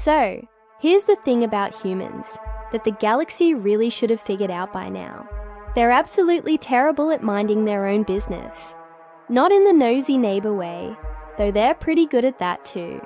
So, here's the thing about humans that the galaxy really should have figured out by now. They're absolutely terrible at minding their own business. Not in the nosy neighbor way, though they're pretty good at that too.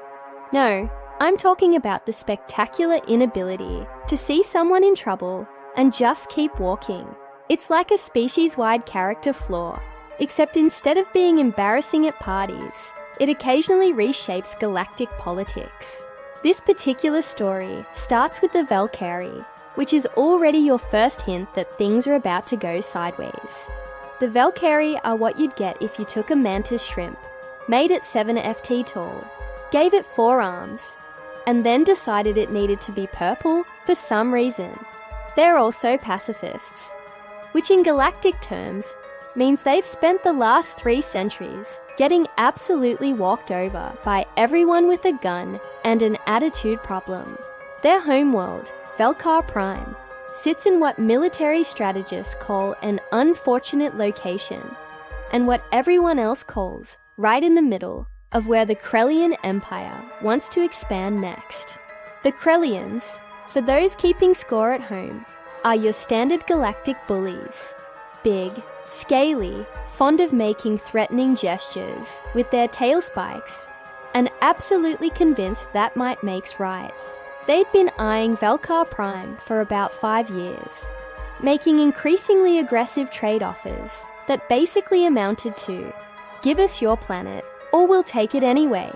No, I'm talking about the spectacular inability to see someone in trouble and just keep walking. It's like a species-wide character flaw, except instead of being embarrassing at parties, it occasionally reshapes galactic politics. This particular story starts with the Valkyrie, which is already your first hint that things are about to go sideways. The Valkyrie are what you'd get if you took a mantis shrimp, made it 7 FT tall, gave it 4 arms, and then decided it needed to be purple for some reason. They're also pacifists, which in galactic terms means they've spent the last 3 centuries getting absolutely walked over by everyone with a gun and an attitude problem. Their homeworld, Valkar Prime, sits in what military strategists call an unfortunate location, and what everyone else calls right in the middle of where the Krellian Empire wants to expand next. The Krellians, for those keeping score at home, are your standard galactic bullies. Big, scaly, fond of making threatening gestures with their tail spikes, and absolutely convinced that might makes right. They'd been eyeing Valkar Prime for about 5 years, making increasingly aggressive trade offers that basically amounted to, give us your planet, or we'll take it anyway.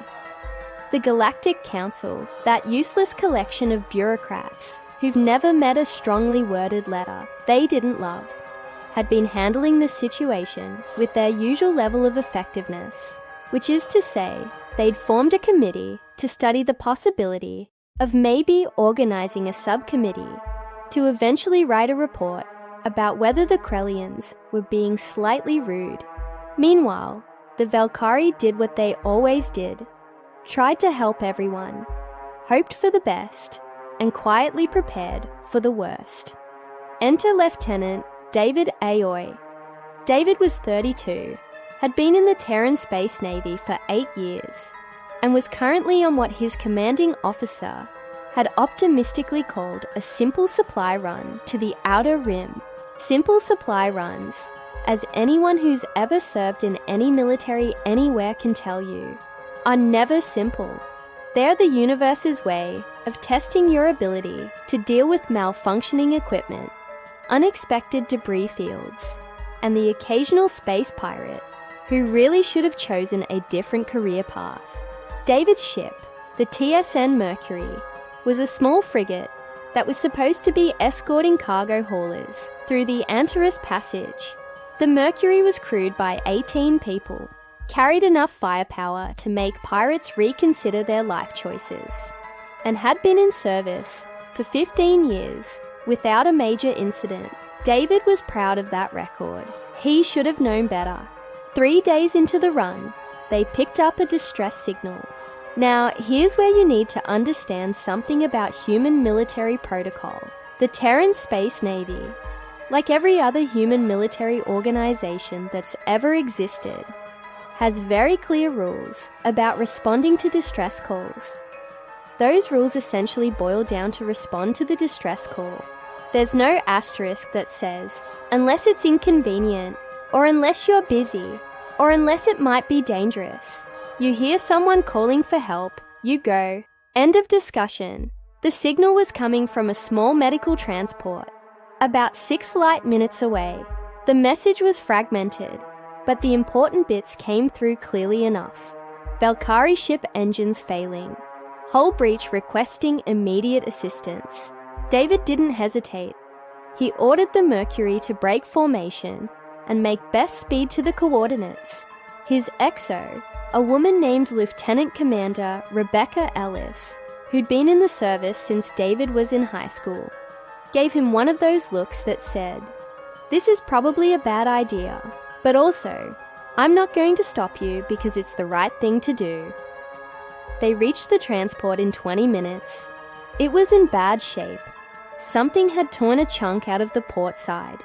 The Galactic Council, that useless collection of bureaucrats who've never met a strongly worded letter they didn't love, had been handling the situation with their usual level of effectiveness, which is to say, they'd formed a committee to study the possibility of maybe organizing a subcommittee to eventually write a report about whether the Krellians were being slightly rude. Meanwhile, the Valkyrie did what they always did, tried to help everyone, hoped for the best, and quietly prepared for the worst. Enter Lieutenant David Aoy. David was 32, had been in the Terran Space Navy for 8 years, and was currently on what his commanding officer had optimistically called a simple supply run to the Outer Rim. Simple supply runs, as anyone who's ever served in any military anywhere can tell you, are never simple. They're the universe's way of testing your ability to deal with malfunctioning equipment, unexpected debris fields, and the occasional space pirate who really should have chosen a different career path. David's ship, the TSN Mercury, was a small frigate that was supposed to be escorting cargo haulers through the Antares Passage. The Mercury was crewed by 18 people, carried enough firepower to make pirates reconsider their life choices, and had been in service for 15 years without a major incident. David was proud of that record. He should have known better. 3 days into the run, they picked up a distress signal. Now, here's where you need to understand something about human military protocol. The Terran Space Navy, like every other human military organization that's ever existed, has very clear rules about responding to distress calls. Those rules essentially boil down to respond to the distress call. There's no asterisk that says, unless it's inconvenient, or unless you're busy, or unless it might be dangerous. You hear someone calling for help, you go. End of discussion. The signal was coming from a small medical transport, about 6 light minutes away. The message was fragmented, but the important bits came through clearly enough. Valkyrie ship engines failing. Hull breach requesting immediate assistance. David didn't hesitate. He ordered the Mercury to break formation and make best speed to the coordinates. His XO, a woman named Lieutenant Commander Rebecca Ellis, who'd been in the service since David was in high school, gave him one of those looks that said, "This is probably a bad idea, but also, I'm not going to stop you because it's the right thing to do." They reached the transport in 20 minutes. It was in bad shape. Something had torn a chunk out of the port side,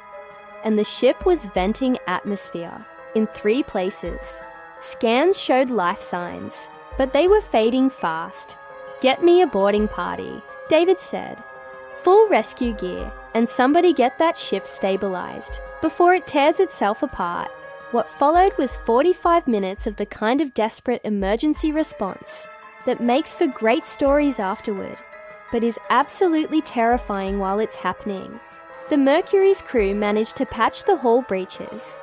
and the ship was venting atmosphere in 3 places. Scans showed life signs, but they were fading fast. "Get me a boarding party," David said. "Full rescue gear, and somebody get that ship stabilized before it tears itself apart." What followed was 45 minutes of the kind of desperate emergency response that makes for great stories afterward, but is absolutely terrifying while it's happening. The Mercury's crew managed to patch the hull breaches,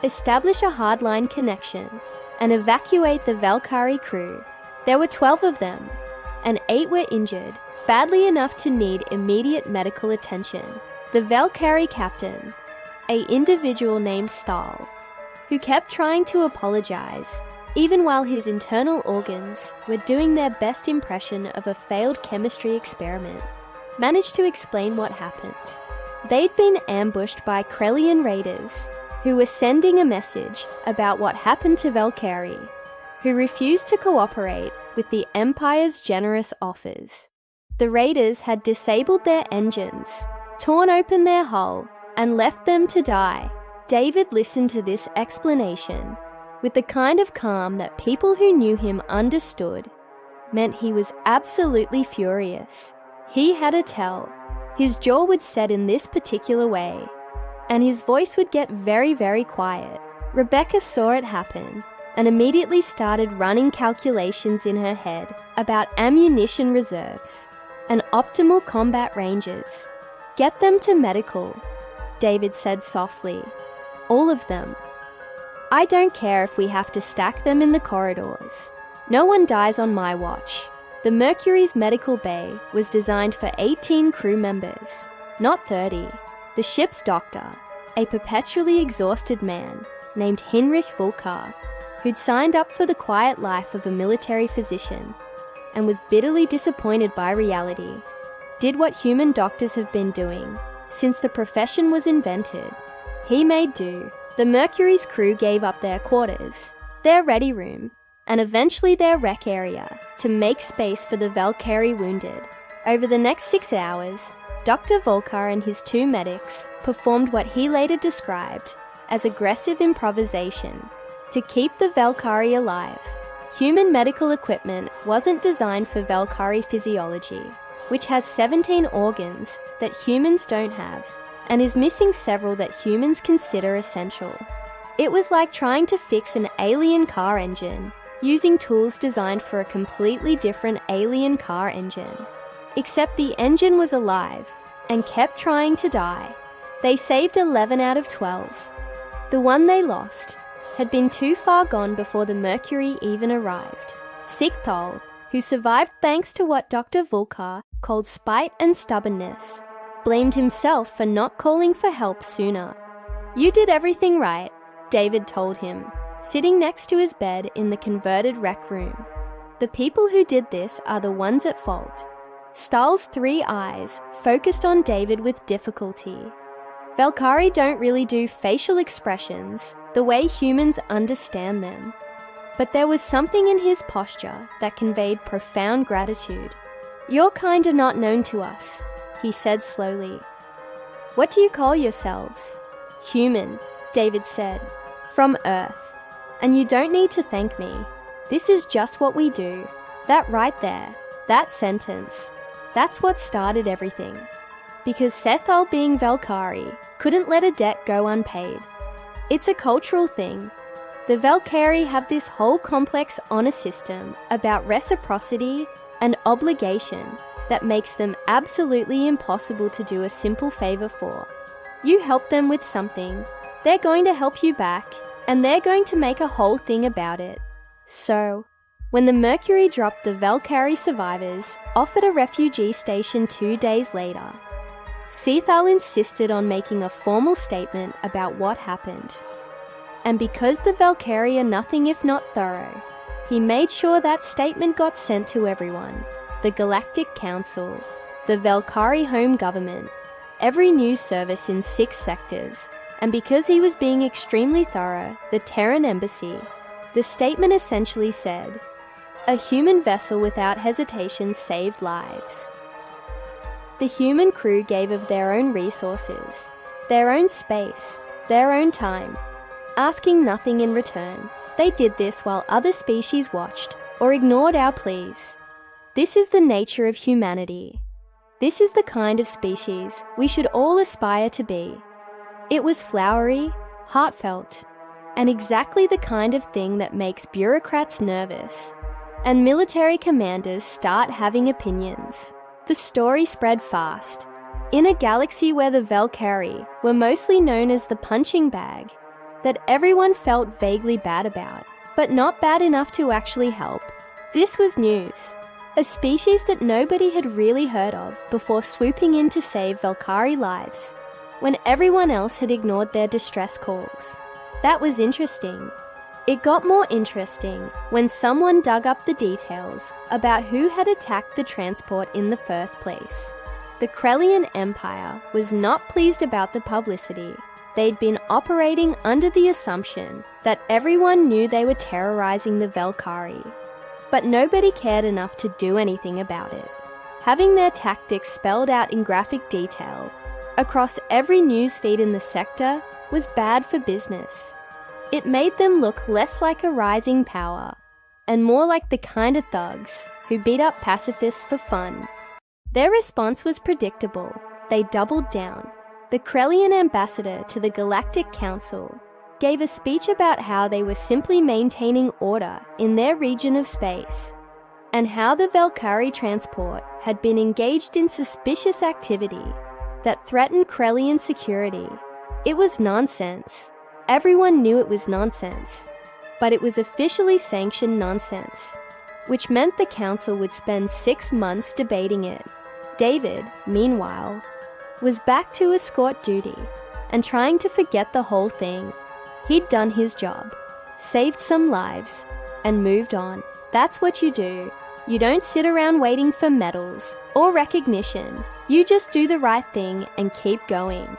establish a hardline connection, and evacuate the Valkyrie crew. There were 12 of them, and 8 were injured, badly enough to need immediate medical attention. The Valkyrie captain, an individual named Stahl, who kept trying to apologize, even while his internal organs were doing their best impression of a failed chemistry experiment, managed to explain what happened. They'd been ambushed by Krellian raiders, who were sending a message about what happened to Valkyrie, who refused to cooperate with the Empire's generous offers. The raiders had disabled their engines, torn open their hull, and left them to die. David listened to this explanation with the kind of calm that people who knew him understood meant he was absolutely furious. He had a tell. His jaw would set in this particular way, and his voice would get very, very quiet. Rebecca saw it happen and immediately started running calculations in her head about ammunition reserves and optimal combat ranges. "Get them to medical," David said softly. "All of them. I don't care if we have to stack them in the corridors. No one dies on my watch." The Mercury's medical bay was designed for 18 crew members, not 30. The ship's doctor, a perpetually exhausted man named Heinrich Vulkar, who'd signed up for the quiet life of a military physician and was bitterly disappointed by reality, did what human doctors have been doing since the profession was invented. He made do. The Mercury's crew gave up their quarters, their ready room, and eventually their rec area to make space for the Valkyrie wounded. Over the next 6 hours, Dr. Volkar and his 2 medics performed what he later described as aggressive improvisation to keep the Valkyrie alive. Human medical equipment wasn't designed for Valkyrie physiology, which has 17 organs that humans don't have, and is missing several that humans consider essential. It was like trying to fix an alien car engine using tools designed for a completely different alien car engine. Except the engine was alive and kept trying to die. They saved 11 out of 12. The one they lost had been too far gone before the Mercury even arrived. Sigthal, who survived thanks to what Dr. Vulkar called spite and stubbornness, blamed himself for not calling for help sooner. "You did everything right," David told him, sitting next to his bed in the converted rec room. "The people who did this are the ones at fault." Stahl's 3 eyes focused on David with difficulty. Valkyrie don't really do facial expressions the way humans understand them, but there was something in his posture that conveyed profound gratitude. "Your kind are not known to us," he said slowly. "What do you call yourselves?" "Human," David said. "From Earth. And you don't need to thank me. This is just what we do." That right there, that sentence, that's what started everything. Because Sethal, being Valkyrie, couldn't let a debt go unpaid. It's a cultural thing. The Valkyrie have this whole complex honor system about reciprocity and obligation that makes them absolutely impossible to do a simple favor for. You help them with something, they're going to help you back, and they're going to make a whole thing about it. So, when the Mercury dropped the Valkyrie survivors off at a refugee station 2 days later, Sethal insisted on making a formal statement about what happened. And because the Valkyrie are nothing if not thorough, he made sure that statement got sent to everyone: the Galactic Council, the Valkyrie Home Government, every news service in 6 sectors, and because he was being extremely thorough, the Terran Embassy. The statement essentially said, "A human vessel without hesitation saved lives." The human crew gave of their own resources, their own space, their own time, asking nothing in return. They did this while other species watched or ignored our pleas. This is the nature of humanity. This is the kind of species we should all aspire to be. It was flowery, heartfelt, and exactly the kind of thing that makes bureaucrats nervous and military commanders start having opinions. The story spread fast. In a galaxy where the Valkyrie were mostly known as the punching bag, that everyone felt vaguely bad about, but not bad enough to actually help. This was news. A species that nobody had really heard of before swooping in to save Valkyrie lives, when everyone else had ignored their distress calls. That was interesting. It got more interesting when someone dug up the details about who had attacked the transport in the first place. The Krellian Empire was not pleased about the publicity. They'd been operating under the assumption that everyone knew they were terrorizing the Valkyrie, but nobody cared enough to do anything about it. Having their tactics spelled out in graphic detail across every newsfeed in the sector was bad for business. It made them look less like a rising power and more like the kind of thugs who beat up pacifists for fun. Their response was predictable. They doubled down. The Krellian ambassador to the Galactic Council gave a speech about how they were simply maintaining order in their region of space, and how the Valkyrie transport had been engaged in suspicious activity that threatened Krellian security. It was nonsense. Everyone knew it was nonsense, but it was officially sanctioned nonsense, which meant the council would spend 6 months debating it. David, meanwhile, was back to escort duty and trying to forget the whole thing. He'd done his job, saved some lives, and moved on. That's what you do. You don't sit around waiting for medals or recognition. You just do the right thing and keep going.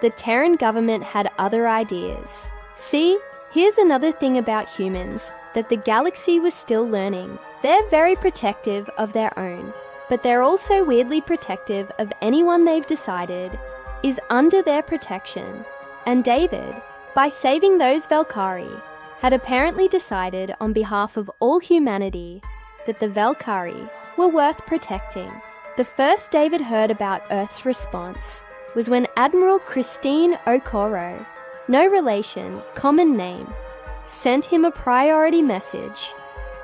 The Terran government had other ideas. See, here's another thing about humans that the galaxy was still learning. They're very protective of their own, but they're also weirdly protective of anyone they've decided is under their protection. And David, by saving those Valkyrie, had apparently decided on behalf of all humanity that the Valkyrie were worth protecting. The first David heard about Earth's response was when Admiral Christine Okoro, no relation, common name, sent him a priority message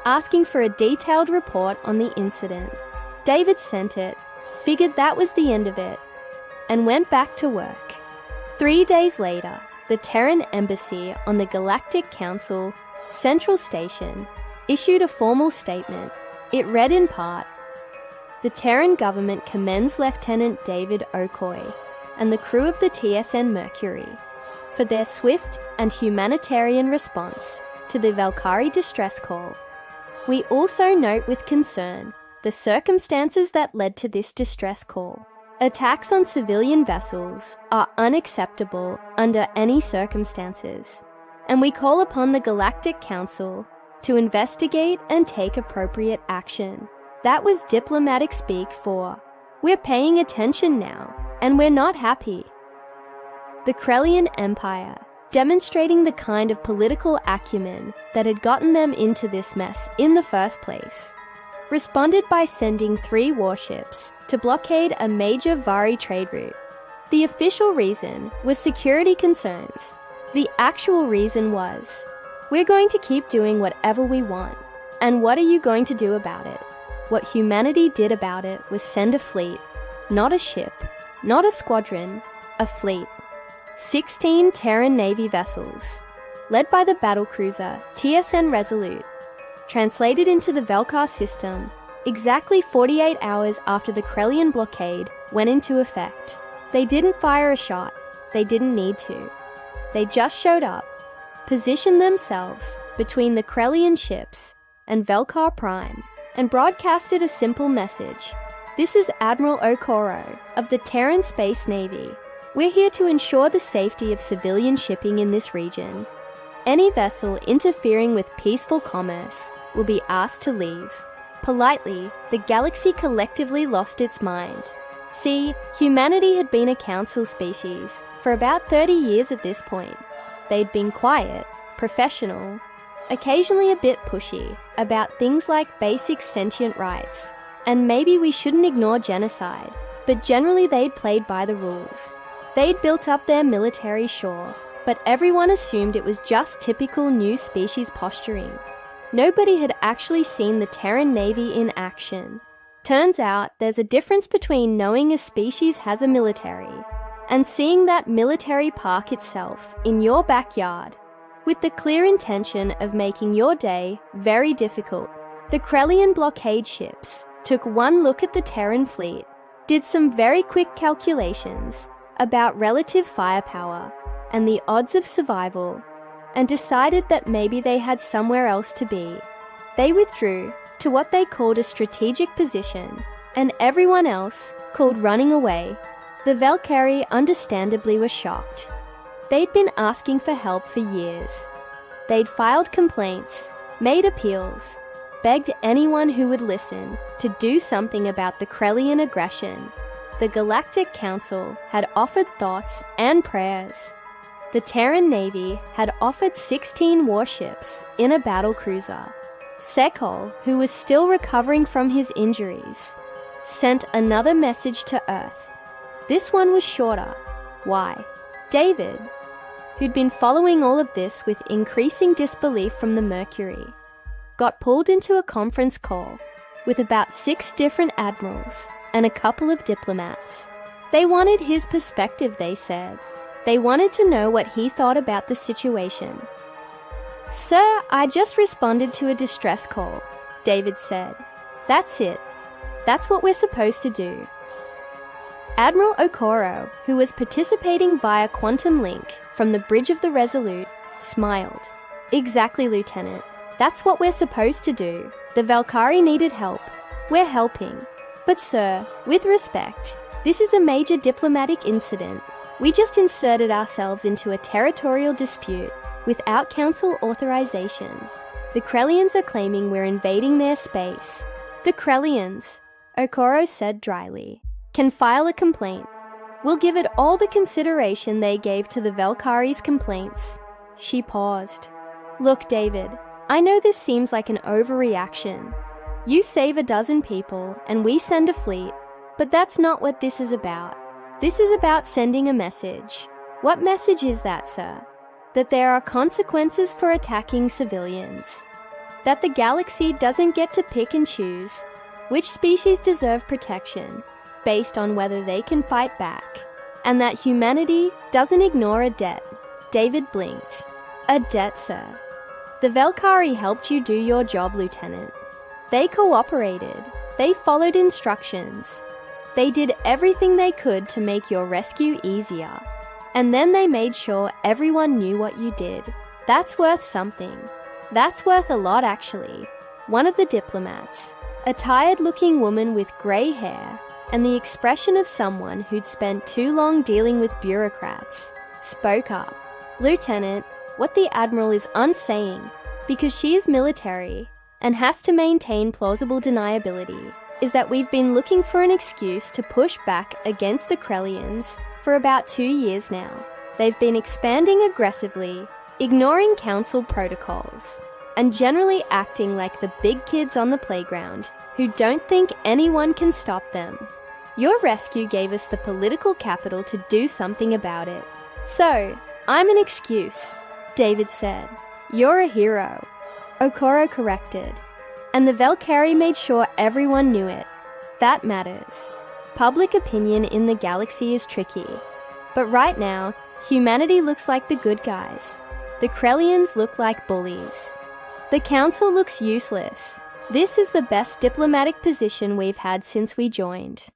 asking for a detailed report on the incident. David sent it, figured that was the end of it, and went back to work. 3 days later, the Terran embassy on the Galactic Council Central Station issued a formal statement. It read in part, "The Terran government commends Lieutenant David Okoye and the crew of the TSN Mercury for their swift and humanitarian response to the Valkyrie distress call. We also note with concern the circumstances that led to this distress call. Attacks on civilian vessels are unacceptable under any circumstances, and we call upon the Galactic Council to investigate and take appropriate action." That was diplomatic speak for, "We're paying attention now, and we're not happy." The Krellian Empire, demonstrating the kind of political acumen that had gotten them into this mess in the first place, responded by sending 3 warships to blockade a major Vari trade route. The official reason was security concerns. The actual reason was, "We're going to keep doing whatever we want, and what are you going to do about it?" What humanity did about it was send a fleet, not a ship, not a squadron, a fleet. 16 Terran Navy vessels, led by the battlecruiser TSN Resolute, translated into the Velkar system exactly 48 hours after the Krellian blockade went into effect. They didn't fire a shot. They didn't need to. They just showed up, positioned themselves between the Krellian ships and Velkar Prime, and broadcasted a simple message. "This is Admiral Okoro of the Terran Space Navy. We're here to ensure the safety of civilian shipping in this region. Any vessel interfering with peaceful commerce will be asked to leave." Politely, the galaxy collectively lost its mind. See, humanity had been a council species for about 30 years at this point. They'd been quiet, professional, occasionally a bit pushy about things like basic sentient rights, and maybe we shouldn't ignore genocide, but generally they'd played by the rules. They'd built up their military, sure, but everyone assumed it was just typical new species posturing. Nobody had actually seen the Terran Navy in action. Turns out there's a difference between knowing a species has a military and seeing that military park itself in your backyard with the clear intention of making your day very difficult. The Krellian blockade ships took one look at the Terran fleet, did some very quick calculations about relative firepower and the odds of survival, and decided that maybe they had somewhere else to be. They withdrew to what they called a strategic position, and everyone else called running away. The Valkyrie understandably were shocked. They'd been asking for help for years. They'd filed complaints, made appeals, begged anyone who would listen to do something about the Krellian aggression. The Galactic Council had offered thoughts and prayers. The Terran Navy had offered 16 warships in a battlecruiser. Sekol, who was still recovering from his injuries, sent another message to Earth. This one was shorter. Why? David, who'd been following all of this with increasing disbelief from the Mercury, got pulled into a conference call with about 6 different admirals and a couple of diplomats. They wanted his perspective, they said. They wanted to know what he thought about the situation. "Sir, I just responded to a distress call," David said. "That's it. That's what we're supposed to do." Admiral Okoro, who was participating via quantum link from the bridge of the Resolute, smiled. "Exactly, Lieutenant. That's what we're supposed to do. The Valkyrie needed help. We're helping. But sir, with respect, this is a major diplomatic incident. We just inserted ourselves into a territorial dispute without council authorization. The Krellians are claiming we're invading their space. The Krellians," Okoro said dryly, "can file a complaint. We'll give it all the consideration they gave to the Valkyrie's complaints." She paused. "Look, David, I know this seems like an overreaction. You save a dozen people and we send a fleet, but that's not what this is about. This is about sending a message. What message is that, sir? That there are consequences for attacking civilians. That the galaxy doesn't get to pick and choose which species deserve protection based on whether they can fight back. And that humanity doesn't ignore a debt." David blinked. "A debt, sir. The Valkyrie helped you do your job, Lieutenant. They cooperated. They followed instructions. They did everything they could to make your rescue easier. And then they made sure everyone knew what you did. That's worth something. That's worth a lot, actually." One of the diplomats, a tired-looking woman with grey hair and the expression of someone who'd spent too long dealing with bureaucrats, spoke up. "Lieutenant, what the Admiral is unsaying, because she is military and has to maintain plausible deniability, is that we've been looking for an excuse to push back against the Krellians for about 2 years now. They've been expanding aggressively, ignoring council protocols, and generally acting like the big kids on the playground who don't think anyone can stop them. Your rescue gave us the political capital to do something about it. So, I'm an excuse," David said. "You're a hero," Okoro corrected. "And the Valkyrie made sure everyone knew it. That matters. Public opinion in the galaxy is tricky. But right now, humanity looks like the good guys. The Krellians look like bullies. The Council looks useless. This is the best diplomatic position we've had since we joined.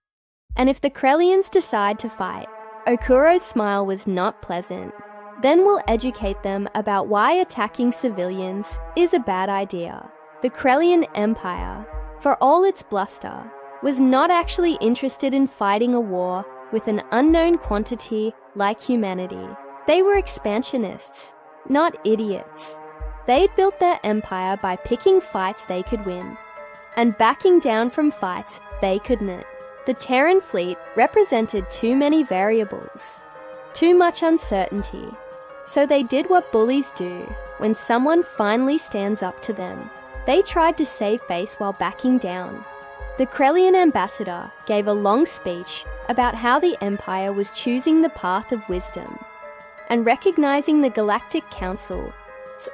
And if the Krellians decide to fight," Okuro's smile was not pleasant, "then we'll educate them about why attacking civilians is a bad idea. The Krellian Empire, for all its bluster, was not actually interested in fighting a war with an unknown quantity like humanity. They were expansionists, not idiots. They'd built their empire by picking fights they could win, and backing down from fights they couldn't. The Terran fleet represented too many variables, too much uncertainty. So they did what bullies do when someone finally stands up to them. They tried to save face while backing down. The Krellian ambassador gave a long speech about how the Empire was choosing the path of wisdom and recognizing the Galactic Council's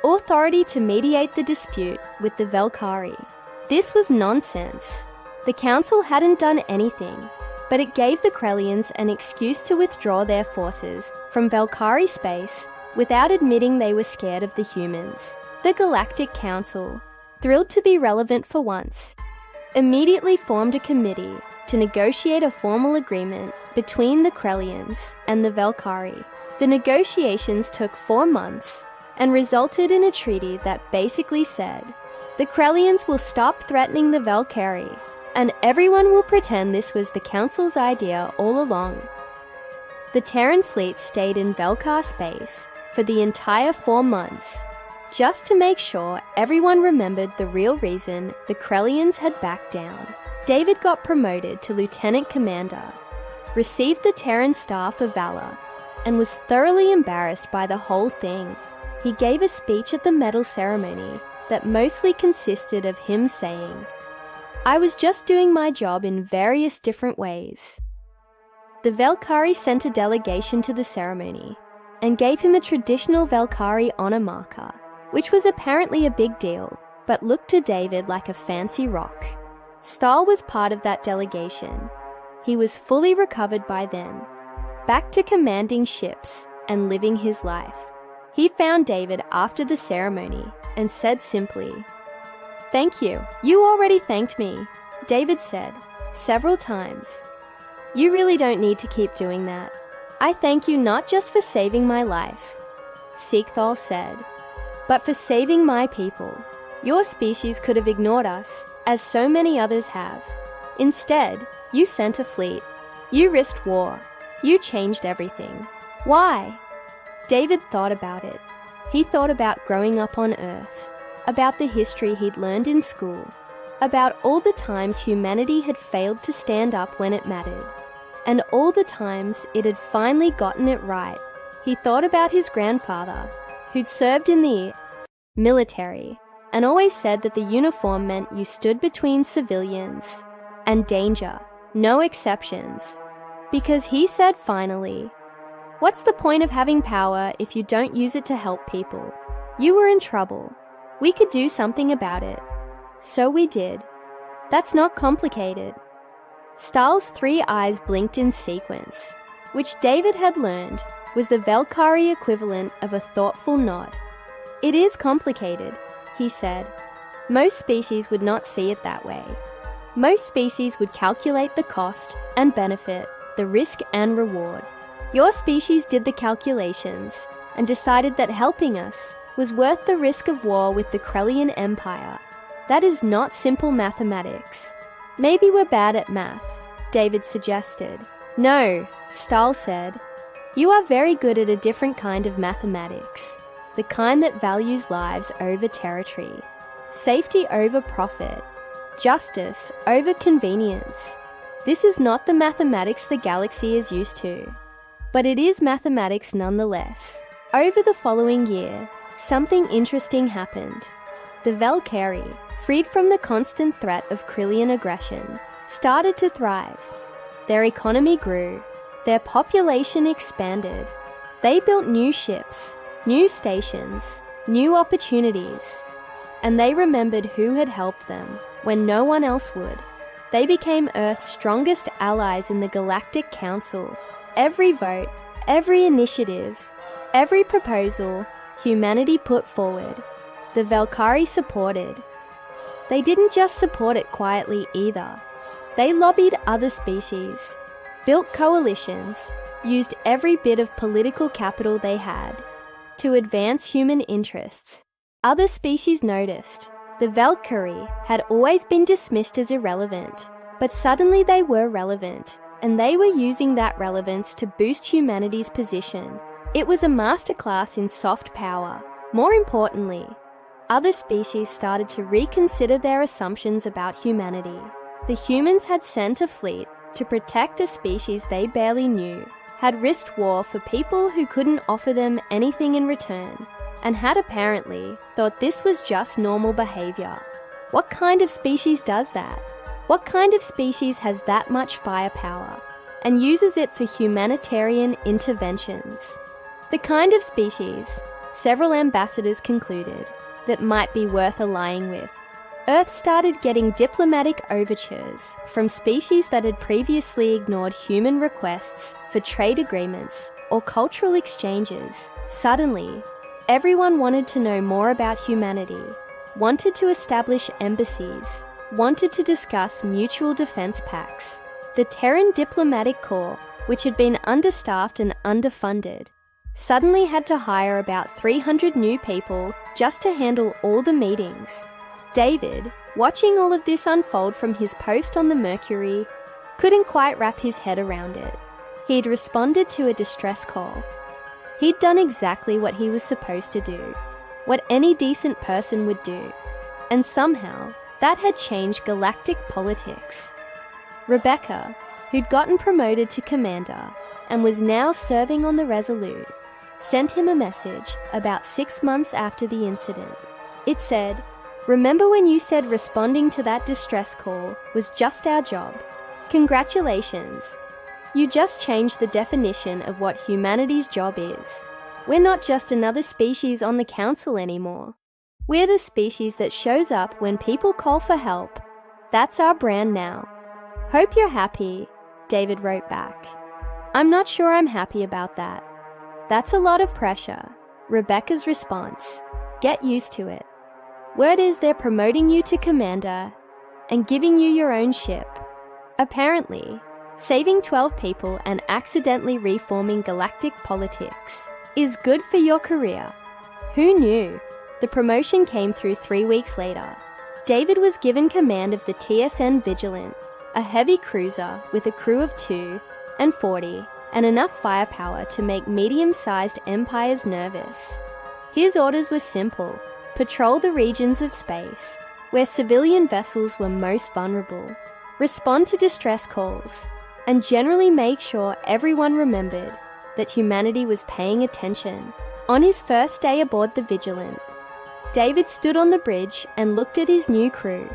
authority to mediate the dispute with the Valkyrie. This was nonsense. The Council hadn't done anything, but it gave the Krellians an excuse to withdraw their forces from Valkyrie space without admitting they were scared of the humans. The Galactic Council, thrilled to be relevant for once, immediately formed a committee to negotiate a formal agreement between the Krellians and the Valkyrie. The negotiations took 4 months and resulted in a treaty that basically said, the Krellians will stop threatening the Valkyrie, and everyone will pretend this was the Council's idea all along. The Terran fleet stayed in Valkar space for the entire 4 months, just to make sure everyone remembered the real reason the Krellians had backed down. David got promoted to Lieutenant Commander, received the Terran Staff of Valor, and was thoroughly embarrassed by the whole thing. He gave a speech at the medal ceremony that mostly consisted of him saying, "I was just doing my job in various different ways." The Valkyrie sent a delegation to the ceremony and gave him a traditional Valkyrie honor marker, which was apparently a big deal, but looked to David like a fancy rock. Stahl was part of that delegation. He was fully recovered by then, back to commanding ships and living his life. He found David after the ceremony and said simply, "Thank you. You already thanked me," David said, several times. "You really don't need to keep doing that. I thank you not just for saving my life," Siegthal said, "but for saving my people. Your species could have ignored us, as so many others have. Instead, you sent a fleet. You risked war. You changed everything. Why?" David thought about it. He thought about growing up on Earth, about the history he'd learned in school, about all the times humanity had failed to stand up when it mattered, and all the times it had finally gotten it right. He thought about his grandfather, who'd served in the military, and always said that the uniform meant you stood between civilians and danger, no exceptions. Because he said finally, "What's the point of having power if you don't use it to help people? You were in trouble. We could do something about it. So we did. That's not complicated." Stahl's 3 eyes blinked in sequence, which David had learned was the Valkyrie equivalent of a thoughtful nod. "It is complicated," he said. "Most species would not see it that way. Most species would calculate the cost and benefit, the risk and reward. Your species did the calculations and decided that helping us was worth the risk of war with the Krellian Empire. That is not simple mathematics." "Maybe we're bad at math," David suggested. "No," Stahl said. "You are very good at a different kind of mathematics, the kind that values lives over territory, safety over profit, justice over convenience. This is not the mathematics the galaxy is used to, but it is mathematics nonetheless." Over the following year, something interesting happened. The Valkyrie, freed from the constant threat of Krellian aggression, started to thrive. Their economy grew, their population expanded. They built new ships, new stations, new opportunities, and they remembered who had helped them when no one else would. They became Earth's strongest allies in the Galactic Council. Every vote, every initiative, every proposal humanity put forward, the Valkyrie supported. They didn't just support it quietly either. They lobbied other species, built coalitions, used every bit of political capital they had to advance human interests. Other species noticed. The Valkyrie had always been dismissed as irrelevant, but suddenly they were relevant, and they were using that relevance to boost humanity's position. It was a masterclass in soft power. More importantly, other species started to reconsider their assumptions about humanity. The humans had sent a fleet to protect a species they barely knew, had risked war for people who couldn't offer them anything in return, and had apparently thought this was just normal behavior. What kind of species does that? What kind of species has that much firepower and uses it for humanitarian interventions? The kind of species, several ambassadors concluded, that might be worth allying with. Earth started getting diplomatic overtures from species that had previously ignored human requests for trade agreements or cultural exchanges. Suddenly, everyone wanted to know more about humanity, wanted to establish embassies, wanted to discuss mutual defense pacts. The Terran Diplomatic Corps, which had been understaffed and underfunded, suddenly had to hire about 300 new people just to handle all the meetings. David, watching all of this unfold from his post on the Mercury, couldn't quite wrap his head around it. He'd responded to a distress call. He'd done exactly what he was supposed to do, what any decent person would do, and somehow that had changed galactic politics. Rebecca, who'd gotten promoted to commander and was now serving on the Resolute, sent him a message about 6 months after the incident. It said, "Remember when you said responding to that distress call was just our job? Congratulations. You just changed the definition of what humanity's job is. We're not just another species on the council anymore. We're the species that shows up when people call for help. That's our brand now. Hope you're happy," David wrote back. "I'm not sure I'm happy about that. That's a lot of pressure." Rebecca's response, "Get used to it. Word is they're promoting you to commander and giving you your own ship." Apparently, saving 12 people and accidentally reforming galactic politics is good for your career. Who knew? The promotion came through 3 weeks later. David was given command of the TSN Vigilant, a heavy cruiser with a crew of 2 and 40 and enough firepower to make medium-sized empires nervous. His orders were simple: patrol the regions of space where civilian vessels were most vulnerable, respond to distress calls, and generally make sure everyone remembered that humanity was paying attention. On his first day aboard the Vigilant, David stood on the bridge and looked at his new crew.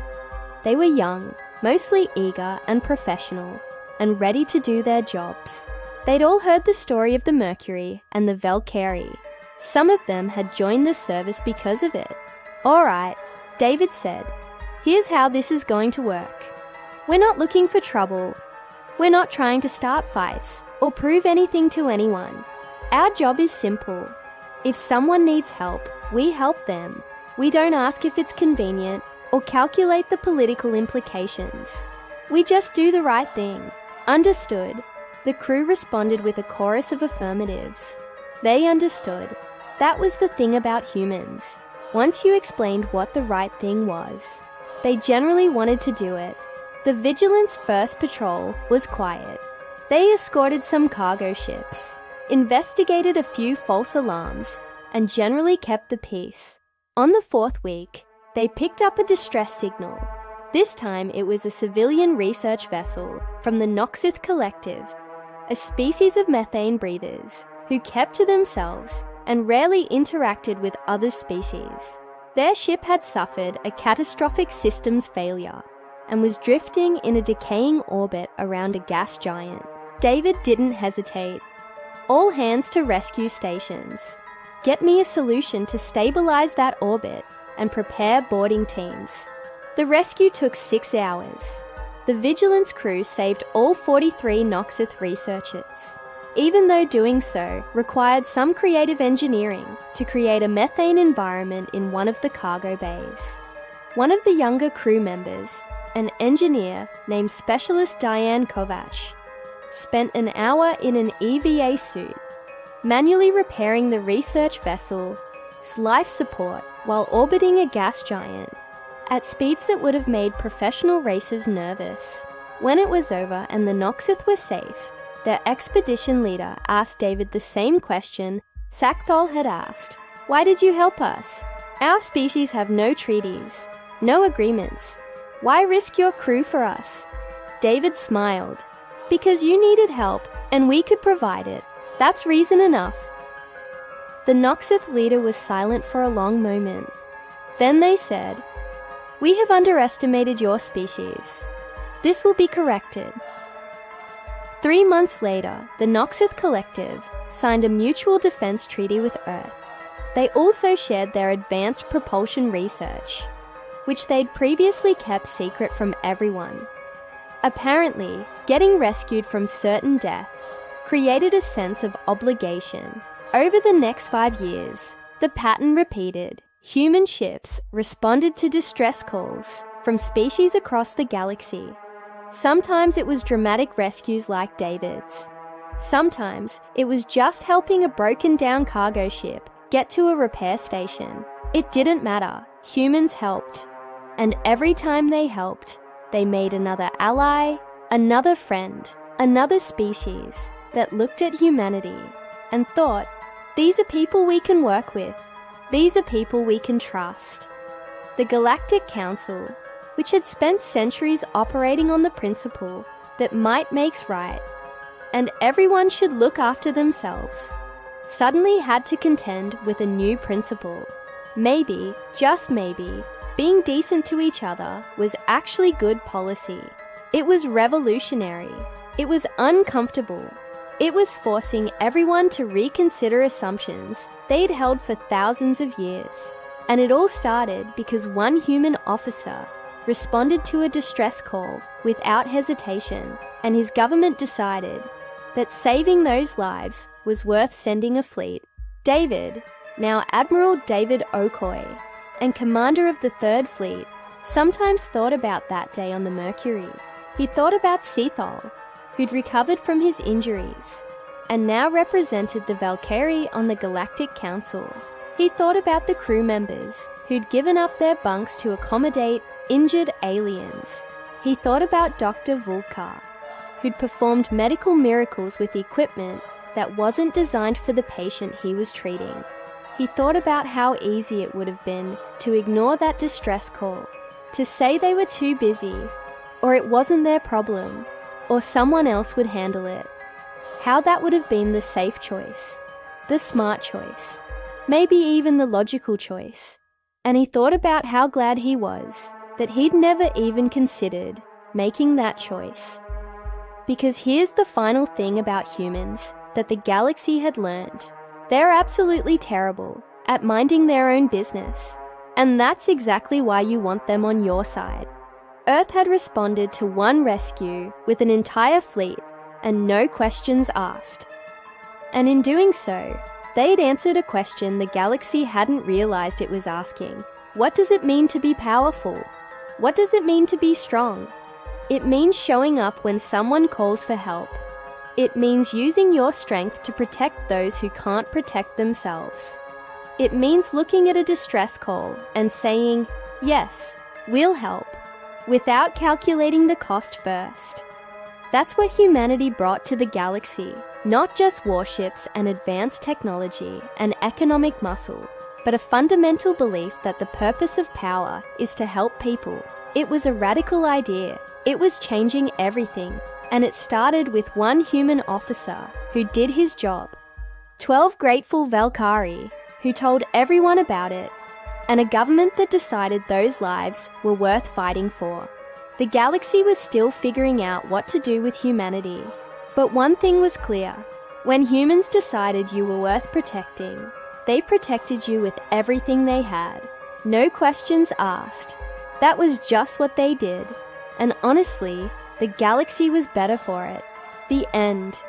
They were young, mostly eager and professional, and ready to do their jobs. They'd all heard the story of the Mercury and the Valkyrie. Some of them had joined the service because of it. "All right," David said, "here's how this is going to work. We're not looking for trouble. We're not trying to start fights or prove anything to anyone. Our job is simple. If someone needs help, we help them. We don't ask if it's convenient or calculate the political implications. We just do the right thing. Understood?" The crew responded with a chorus of affirmatives. They understood. That was the thing about humans. Once you explained what the right thing was, they generally wanted to do it. The Vigilant's first patrol was quiet. They escorted some cargo ships, investigated a few false alarms, and generally kept the peace. On the 4th week, they picked up a distress signal. This time it was a civilian research vessel from the Noxith Collective, a species of methane breathers who kept to themselves and rarely interacted with other species. Their ship had suffered a catastrophic systems failure and was drifting in a decaying orbit around a gas giant. David didn't hesitate. "All hands to rescue stations. Get me a solution to stabilize that orbit and prepare boarding teams." The rescue took 6 hours. The Vigilance crew saved all 43 Noxith researchers, even though doing so required some creative engineering to create a methane environment in one of the cargo bays. One of the younger crew members, an engineer named Specialist Diane Kovac, spent an hour in an EVA suit, manually repairing the research vessel's life support while orbiting a gas giant at speeds that would have made professional racers nervous. When it was over and the Noxith were safe, their expedition leader asked David the same question Sackthal had asked. "Why did you help us? Our species have no treaties, no agreements. Why risk your crew for us?" David smiled. "Because you needed help and we could provide it. That's reason enough." The Noxith leader was silent for a long moment. Then they said, "We have underestimated your species. This will be corrected. 3 months later, the Noxith Collective signed a mutual defense treaty with Earth. They also shared their advanced propulsion research, which they'd previously kept secret from everyone. Apparently, getting rescued from certain death created a sense of obligation. Over the next 5 years, the pattern repeated. Human ships responded to distress calls from species across the galaxy. Sometimes it was dramatic rescues like David's. Sometimes it was just helping a broken-down cargo ship get to a repair station. It didn't matter. Humans helped. And every time they helped, they made another ally, another friend, another species that looked at humanity and thought, these are people we can work with. These are people we can trust. The Galactic Council, which had spent centuries operating on the principle that might makes right, and everyone should look after themselves, suddenly had to contend with a new principle. Maybe, just maybe, being decent to each other was actually good policy. It was revolutionary. It was uncomfortable. It was forcing everyone to reconsider assumptions they'd held for thousands of years. And it all started because one human officer responded to a distress call without hesitation, and his government decided that saving those lives was worth sending a fleet. David, now Admiral David Okoye, and commander of the Third Fleet, sometimes thought about that day on the Mercury. He thought about Cethal, who'd recovered from his injuries, and now represented the Valkyrie on the Galactic Council. He thought about the crew members who'd given up their bunks to accommodate injured aliens. He thought about Dr. Vulkar, who'd performed medical miracles with equipment that wasn't designed for the patient he was treating. He thought about how easy it would have been to ignore that distress call, to say they were too busy, or it wasn't their problem, or someone else would handle it. How that would have been the safe choice, the smart choice, maybe even the logical choice. And he thought about how glad he was that he'd never even considered making that choice. Because here's the final thing about humans that the galaxy had learned. They're absolutely terrible at minding their own business. And that's exactly why you want them on your side. Earth had responded to one rescue with an entire fleet and no questions asked. And in doing so, they'd answered a question the galaxy hadn't realized it was asking. What does it mean to be powerful? What does it mean to be strong? It means showing up when someone calls for help. It means using your strength to protect those who can't protect themselves. It means looking at a distress call and saying, yes, we'll help, without calculating the cost first. That's what humanity brought to the galaxy, not just warships and advanced technology and economic muscle, but a fundamental belief that the purpose of power is to help people. It was a radical idea. It was changing everything, and it started with one human officer who did his job, 12 grateful Valkyrie who told everyone about it, and a government that decided those lives were worth fighting for. The galaxy was still figuring out what to do with humanity, but one thing was clear. When humans decided you were worth protecting, they protected you with everything they had. No questions asked. That was just what they did. And honestly, the galaxy was better for it. The end.